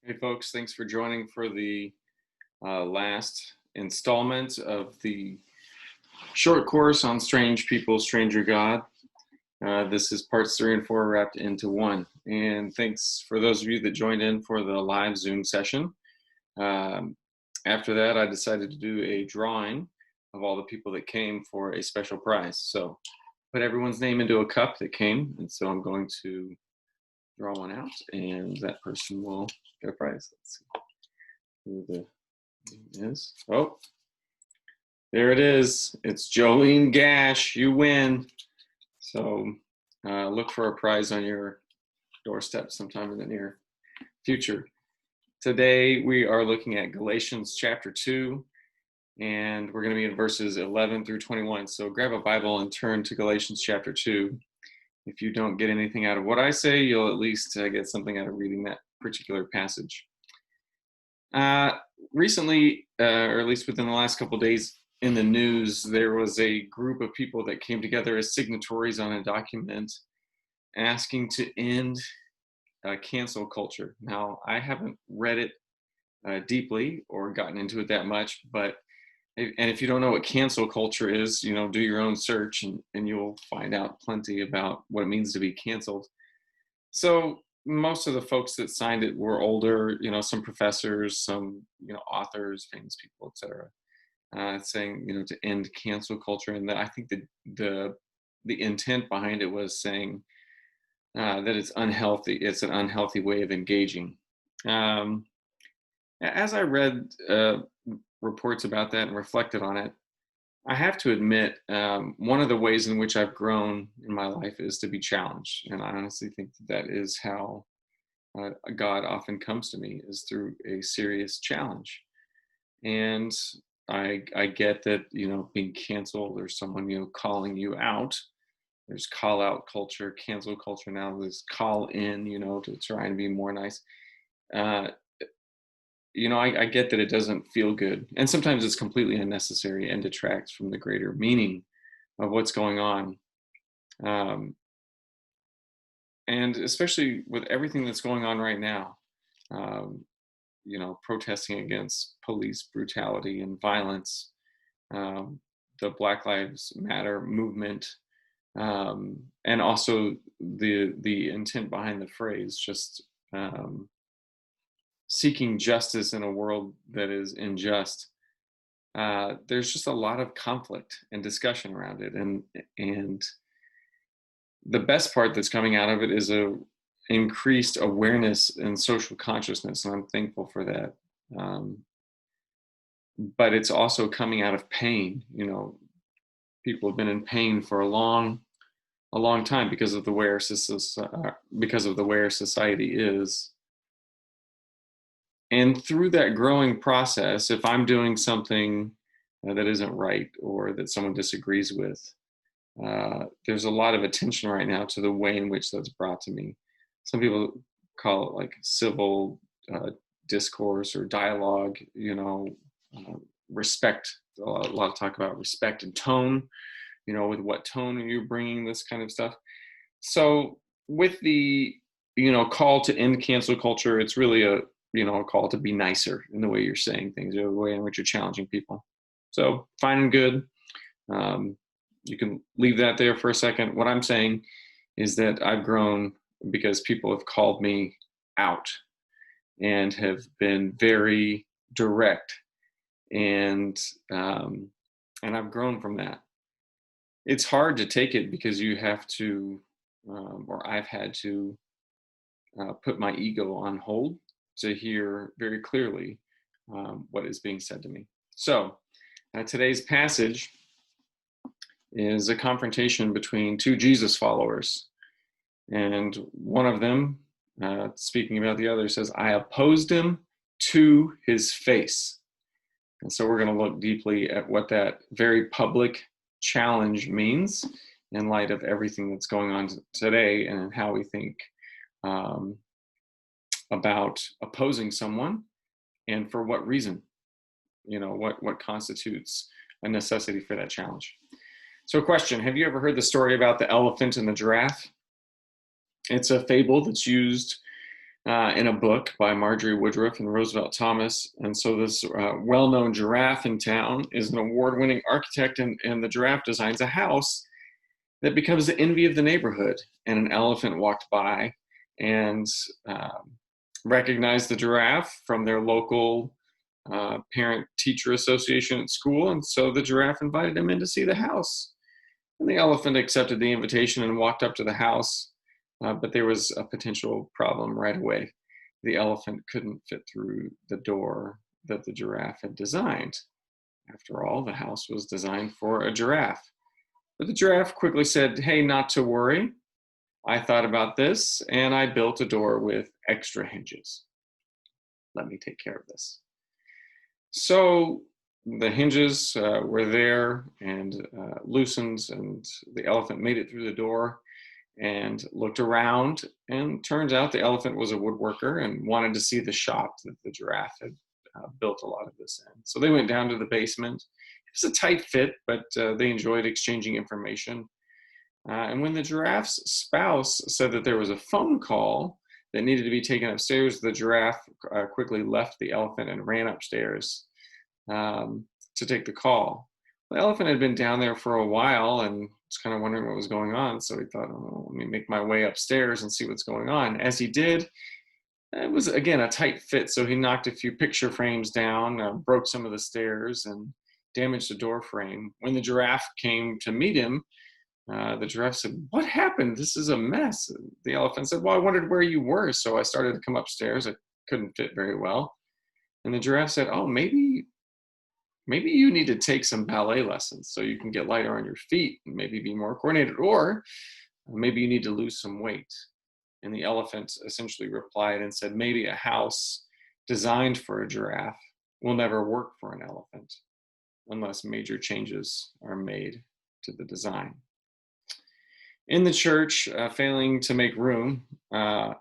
Hey, folks, thanks for joining for the last installment of the short course on Strange People, Stranger God. This is parts 3 and 4 wrapped into one. And thanks for those of you that joined in for the live Zoom session. After that, I decided to do a drawing of all the people that came for a special prize. So put everyone's name into a cup that came. And so I'm going to draw one out, and that person will get a prize. Let's see who the name is. Oh, there it is. It's Jolene Gash. You win. So look for a prize on your doorstep sometime in the near future. Today we are looking at Galatians chapter 2, and we're going to be in verses 11 through 21. So grab a Bible and turn to Galatians chapter 2. If you don't get anything out of what I say, you'll at least get something out of reading that particular passage. Recently, or at least within the last couple of days in the news, there was a group of people that came together as signatories on a document asking to end cancel culture. Now, I haven't read it deeply or gotten into it that much, but if you don't know what cancel culture is, do your own search and you'll find out plenty about what it means to be canceled. So most of the folks that signed it were older, some professors, some, authors, famous people, etc. Saying, to end cancel culture. And I think the intent behind it was saying that it's unhealthy. It's an unhealthy way of engaging. As I read reports about that and reflected on it, I have to admit, one of the ways in which I've grown in my life is to be challenged. And I honestly think that is how God often comes to me, is through a serious challenge. And I get that, being canceled or someone, calling you out, there's call out culture, cancel culture. Now there's call in, to try and be more nice. I get that it doesn't feel good. And sometimes it's completely unnecessary and detracts from the greater meaning of what's going on. And especially with everything that's going on right now, protesting against police brutality and violence, the Black Lives Matter movement, and also the intent behind the phrase, just seeking justice in a world that is unjust. There's just a lot of conflict and discussion around it, and the best part that's coming out of it is a increased awareness and social consciousness, and I'm thankful for that. But it's also coming out of pain. People have been in pain for a long time because of the way our society is. And through that growing process, if I'm doing something that isn't right or that someone disagrees with, there's a lot of attention right now to the way in which that's brought to me. Some people call it like civil discourse or dialogue, respect. A lot of talk about respect and tone, with what tone are you bringing this kind of stuff. So with the, call to end cancel culture, it's really a call to be nicer in the way you're saying things, or the way in which you're challenging people. So fine and good. You can leave that there for a second. What I'm saying is that I've grown because people have called me out and have been very direct, and I've grown from that. It's hard to take it because you have to, or I've had to put my ego on hold to hear very clearly what is being said to me. So today's passage is a confrontation between two Jesus followers. And one of them, speaking about the other, says, "I opposed him to his face." And so we're going to look deeply at what that very public challenge means in light of everything that's going on today, and how we think about opposing someone, and for what reason, what constitutes a necessity for that challenge. So question, have you ever heard the story about the elephant and the giraffe? It's a fable that's used in a book by Marjorie Woodruff and Roosevelt Thomas. And so this well-known giraffe in town is an award-winning architect, and the giraffe designs a house that becomes the envy of the neighborhood. And an elephant walked by and recognized the giraffe from their local parent-teacher association at school. And so the giraffe invited him in to see the house. And the elephant accepted the invitation and walked up to the house. But there was a potential problem right away. The elephant couldn't fit through the door that the giraffe had designed. After all, the house was designed for a giraffe. But the giraffe quickly said, "Hey, not to worry. I thought about this, and I built a door with extra hinges. Let me take care of this." So the hinges were there and loosened, and the elephant made it through the door and looked around. And turns out the elephant was a woodworker and wanted to see the shop that the giraffe had built a lot of this in. So they went down to the basement. It was a tight fit, but they enjoyed exchanging information. And when the giraffe's spouse said that there was a phone call that needed to be taken upstairs, the giraffe quickly left the elephant and ran upstairs to take the call. The elephant had been down there for a while and was kind of wondering what was going on. So he thought, "Oh, let me make my way upstairs and see what's going on." As he did, it was, again, a tight fit. So he knocked a few picture frames down, broke some of the stairs, and damaged the door frame. When the giraffe came to meet him, the giraffe said, "What happened? This is a mess." The elephant said, "Well, I wondered where you were, so I started to come upstairs. I couldn't fit very well." And the giraffe said, "Oh, maybe you need to take some ballet lessons so you can get lighter on your feet and maybe be more coordinated, or maybe you need to lose some weight." And the elephant essentially replied and said, "Maybe a house designed for a giraffe will never work for an elephant unless major changes are made to the design." In the church, failing to make room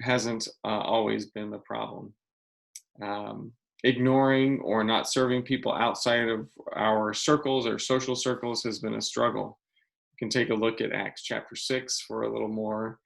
hasn't always been the problem. Ignoring or not serving people outside of our circles or social circles has been a struggle. You can take a look at Acts chapter 6 for a little more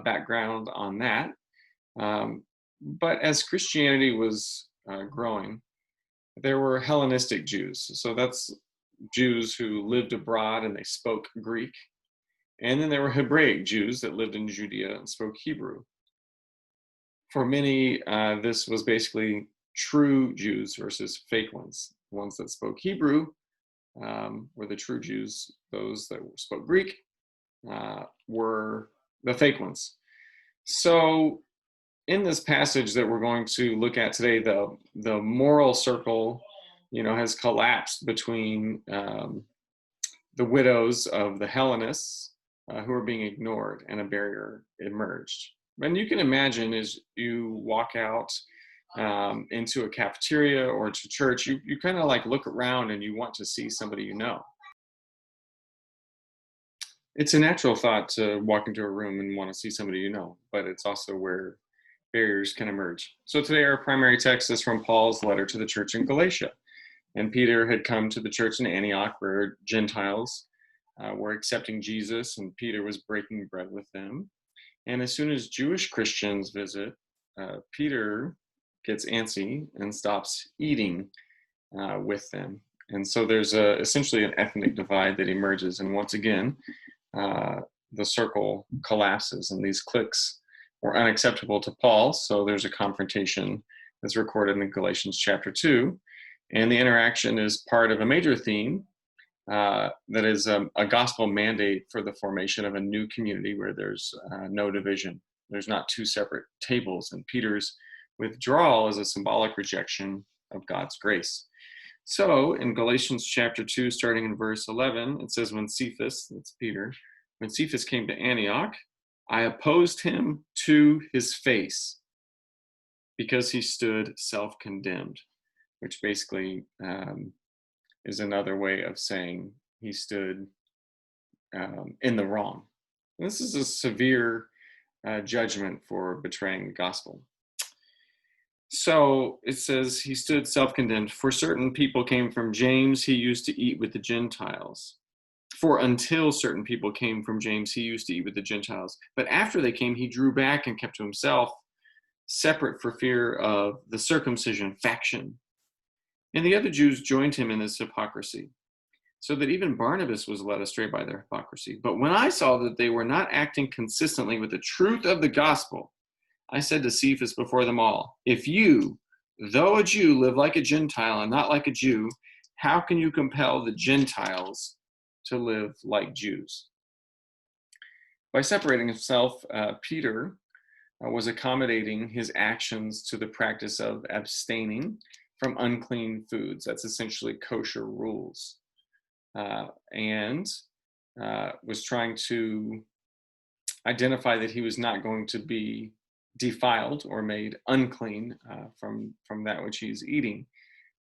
background on that. But as Christianity was growing, there were Hellenistic Jews. So that's Jews who lived abroad and they spoke Greek. And then there were Hebraic Jews that lived in Judea and spoke Hebrew. For many, this was basically true Jews versus fake ones. The ones that spoke Hebrew were the true Jews. Those that spoke Greek were the fake ones. So in this passage that we're going to look at today, the moral circle, has collapsed between the widows of the Hellenists who are being ignored, and a barrier emerged. And you can imagine, as you walk out into a cafeteria or to church, you kind of like look around and you want to see somebody you know. It's a natural thought to walk into a room and want to see somebody you know, but it's also where barriers can emerge. So today our primary text is from Paul's letter to the church in Galatia. And Peter had come to the church in Antioch where Gentiles were accepting Jesus, and Peter was breaking bread with them. And as soon as Jewish Christians visit, Peter gets antsy and stops eating with them. And so there's essentially an ethnic divide that emerges. And once again, the circle collapses, and these cliques were unacceptable to Paul. So there's a confrontation that's recorded in Galatians chapter 2. And the interaction is part of a major theme that is a gospel mandate for the formation of a new community where there's no division. There's not two separate tables, and Peter's withdrawal is a symbolic rejection of God's grace. So in Galatians chapter 2, starting in verse 11, it says, "When Cephas," that's Peter, "when Cephas came to Antioch, I opposed him to his face because he stood self-condemned," which basically is another way of saying he stood in the wrong. And this is a severe judgment for betraying the gospel. So it says he stood self-condemned. "For certain people came from James, he used to eat with the Gentiles. For until certain people came from James, he used to eat with the Gentiles. But after they came, he drew back and kept to himself separate for fear of the circumcision faction. And the other Jews joined him in this hypocrisy, so that even Barnabas was led astray by their hypocrisy. But when I saw that they were not acting consistently with the truth of the gospel, I said to Cephas before them all, if you, though a Jew, live like a Gentile and not like a Jew, how can you compel the Gentiles to live like Jews? By separating himself, Peter was accommodating his actions to the practice of abstaining from unclean foods. That's essentially kosher rules. And was trying to identify that he was not going to be defiled or made unclean from that which he's eating.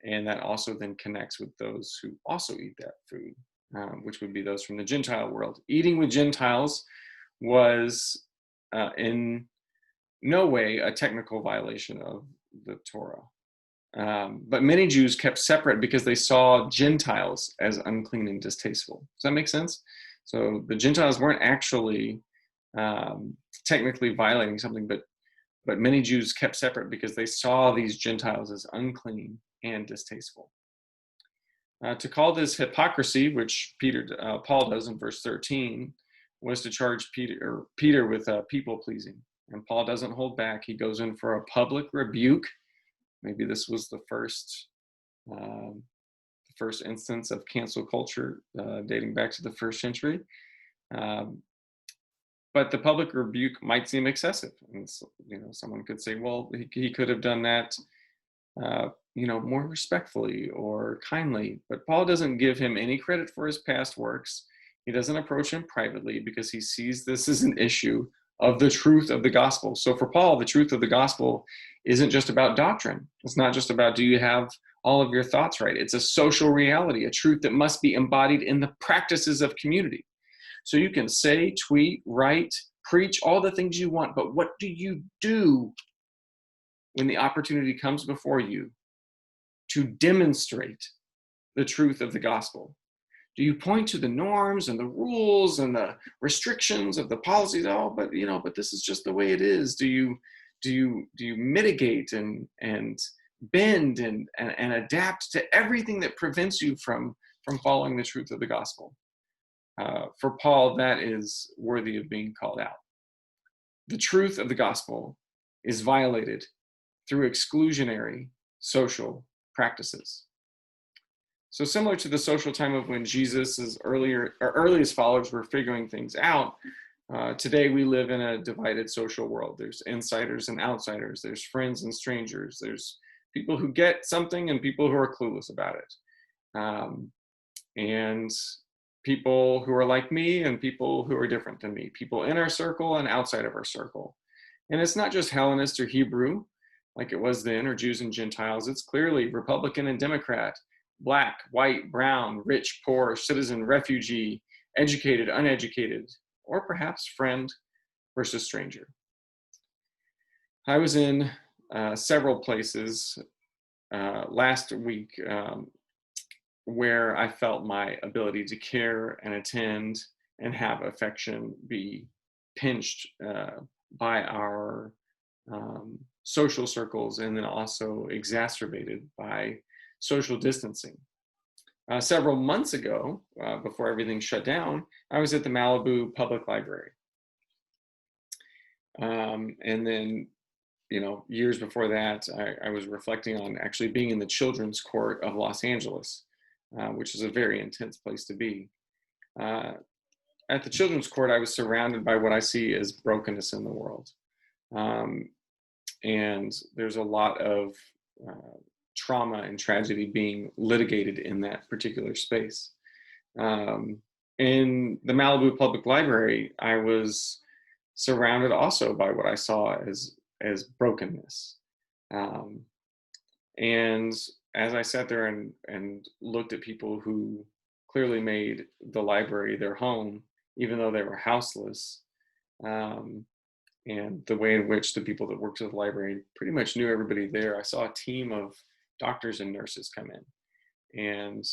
And that also then connects with those who also eat that food, which would be those from the Gentile world. Eating with Gentiles was in no way a technical violation of the Torah. But many Jews kept separate because they saw Gentiles as unclean and distasteful. Does that make sense? So the Gentiles weren't actually technically violating something, but many Jews kept separate because they saw these Gentiles as unclean and distasteful. To call this hypocrisy, which Paul does in verse 13, was to charge Peter with people pleasing. And Paul doesn't hold back. He goes in for a public rebuke. Maybe this was the first instance of cancel culture dating back to the first century. But the public rebuke might seem excessive. And someone could say, well, he could have done that more respectfully or kindly. But Paul doesn't give him any credit for his past works. He doesn't approach him privately because he sees this as an issue of the truth of the gospel. So for Paul, the truth of the gospel isn't just about doctrine. It's not just about, do you have all of your thoughts right? It's a social reality, a truth that must be embodied in the practices of community. So you can say, tweet, write, preach all the things you want, but what do you do when the opportunity comes before you to demonstrate the truth of the gospel? Do you point to the norms and the rules and the restrictions of the policies? Oh, but this is just the way it is. Do you mitigate and bend and adapt to everything that prevents you from following the truth of the gospel? For Paul, that is worthy of being called out. The truth of the gospel is violated through exclusionary social practices. So similar to the social time of when Jesus' earliest followers were figuring things out, today we live in a divided social world. There's insiders and outsiders. There's friends and strangers. There's people who get something and people who are clueless about it. And people who are like me and people who are different than me. People in our circle and outside of our circle. And it's not just Hellenist or Hebrew, like it was then, or Jews and Gentiles. It's clearly Republican and Democrat, black, white, brown, rich, poor, citizen, refugee, educated, uneducated, or perhaps friend versus stranger. I was in several places last week where I felt my ability to care and attend and have affection be pinched by our social circles, and then also exacerbated by social distancing. Several months ago, before everything shut down, I was at the Malibu Public Library. And then, years before that, I was reflecting on actually being in the Children's Court of Los Angeles, which is a very intense place to be. At the Children's Court, I was surrounded by what I see as brokenness in the world. And there's a lot of trauma and tragedy being litigated in that particular space. In the Malibu Public Library, I was surrounded also by what I saw as brokenness. And as I sat there and looked at people who clearly made the library their home, even though they were houseless, and the way in which the people that worked at the library pretty much knew everybody there, I saw a team of doctors and nurses come in. And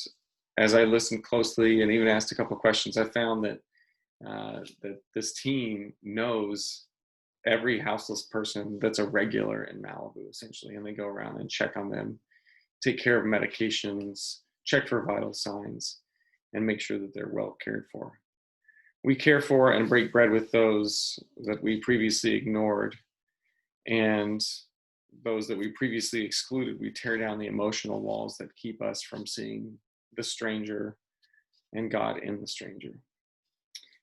as I listened closely and even asked a couple of questions, I found that that this team knows every houseless person that's a regular in Malibu, essentially, and they go around and check on them, take care of medications, check for vital signs, and make sure that they're well cared for. We care for and break bread with those that we previously ignored, and those that we previously excluded. We tear down the emotional walls that keep us from seeing the stranger and God in the stranger.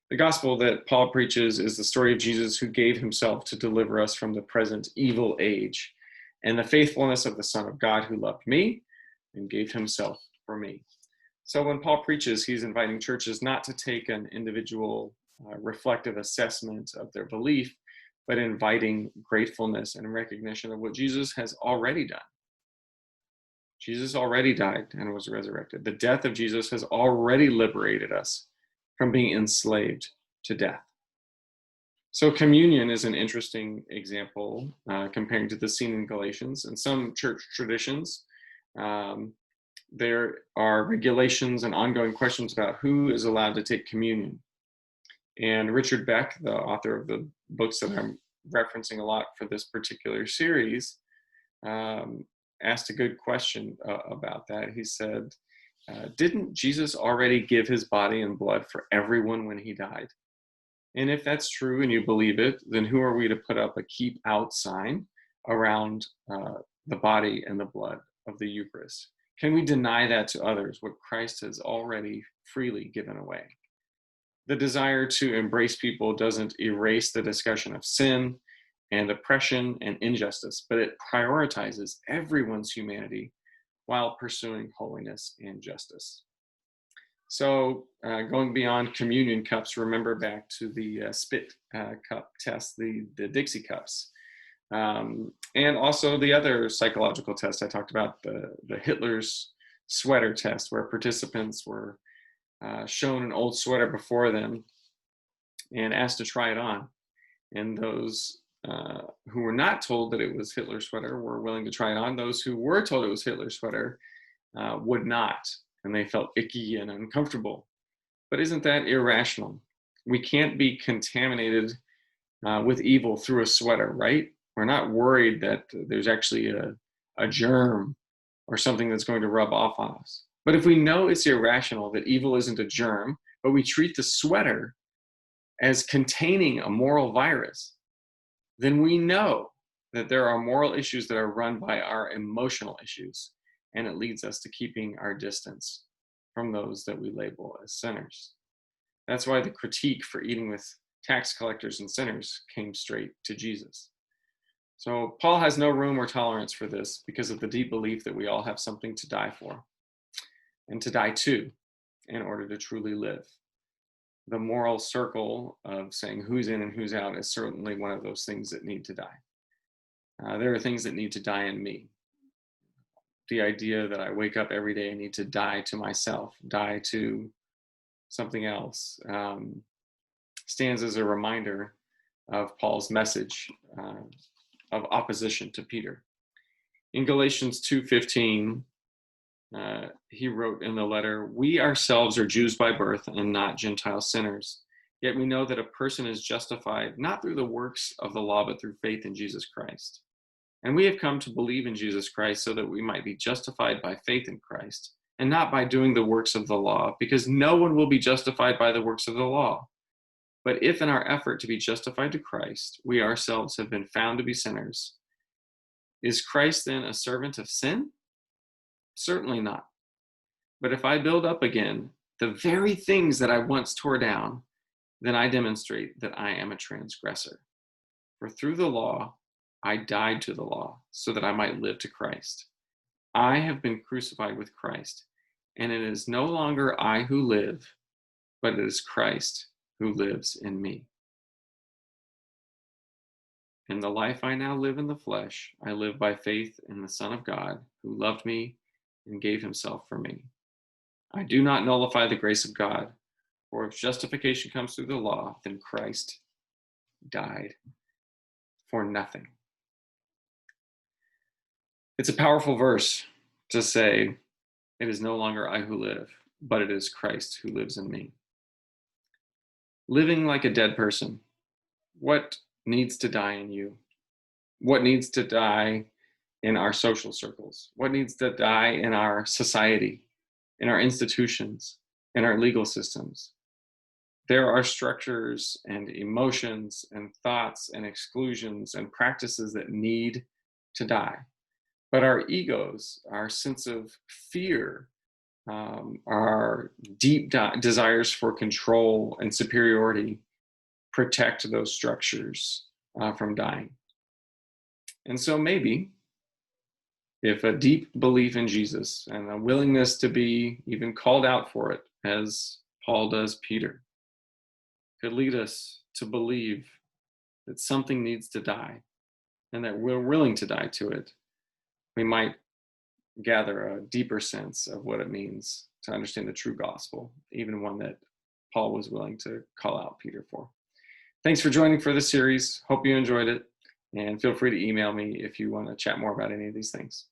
The gospel that Paul preaches is the story of Jesus, who gave himself to deliver us from the present evil age, and the faithfulness of the Son of God, who loved me and gave himself for me. So when Paul preaches, he's inviting churches not to take an individual reflective assessment of their belief, but inviting gratefulness and recognition of what Jesus has already done. Jesus already died and was resurrected. The death of Jesus has already liberated us from being enslaved to death. So communion is an interesting example comparing to the scene in Galatians. In some church traditions, there are regulations and ongoing questions about who is allowed to take communion. And Richard Beck, the author of the books that I'm referencing a lot for this particular series, asked a good question about that. He said, didn't Jesus already give his body and blood for everyone when he died? And if that's true and you believe it, then who are we to put up a keep out sign around the body and the blood of the Eucharist? Can we deny that to others, what Christ has already freely given away? The desire to embrace people doesn't erase the discussion of sin and oppression and injustice, but it prioritizes everyone's humanity while pursuing holiness and justice. So going beyond communion cups, remember back to the spit cup test, the Dixie cups. And also the other psychological test I talked about, the Hitler's sweater test, where participants were shown an old sweater before them and asked to try it on. And those who were not told that it was Hitler's sweater were willing to try it on. Those who were told it was Hitler's sweater would not, and they felt icky and uncomfortable. But isn't that irrational? We can't be contaminated with evil through a sweater, right? We're not worried that there's actually a germ or something that's going to rub off on us. But if we know it's irrational, that evil isn't a germ, but we treat the sweater as containing a moral virus, then we know that there are moral issues that are run by our emotional issues, and it leads us to keeping our distance from those that we label as sinners. That's why the critique for eating with tax collectors and sinners came straight to Jesus. So Paul has no room or tolerance for this because of the deep belief that we all have something to die for and to die to in order to truly live. The moral circle of saying who's in and who's out is certainly one of those things that need to die. There are things that need to die in me. The idea that I wake up every day and need to die to myself, die to something else, stands as a reminder of Paul's message of opposition to Peter. In Galatians 2:15, he wrote in the letter, "We ourselves are Jews by birth and not Gentile sinners. Yet we know that a person is justified not through the works of the law, but through faith in Jesus Christ. And we have come to believe in Jesus Christ so that we might be justified by faith in Christ and not by doing the works of the law, because no one will be justified by the works of the law. But if in our effort to be justified to Christ, we ourselves have been found to be sinners, is Christ then a servant of sin? Certainly not. But if I build up again the very things that I once tore down, then I demonstrate that I am a transgressor. For through the law, I died to the law so that I might live to Christ. I have been crucified with Christ, and it is no longer I who live, but it is Christ who lives in me. In the life I now live in the flesh, I live by faith in the Son of God, who loved me and gave himself for me. I do not nullify the grace of God, for if justification comes through the law, then Christ died for nothing." It's a powerful verse to say, it is no longer I who live, but it is Christ who lives in me. Living like a dead person. What needs to die in you? What needs to die in our social circles? What needs to die in our society, in our institutions, in our legal systems? There are structures and emotions and thoughts and exclusions and practices that need to die. But our egos, our sense of fear, our deep desires for control and superiority protect those structures from dying. And so maybe if a deep belief in Jesus and a willingness to be even called out for it, as Paul does Peter, could lead us to believe that something needs to die and that we're willing to die to it, we might gather a deeper sense of what it means to understand the true gospel, even one that Paul was willing to call out Peter for. Thanks for joining for this series. Hope you enjoyed it, and feel free to email me if you want to chat more about any of these things.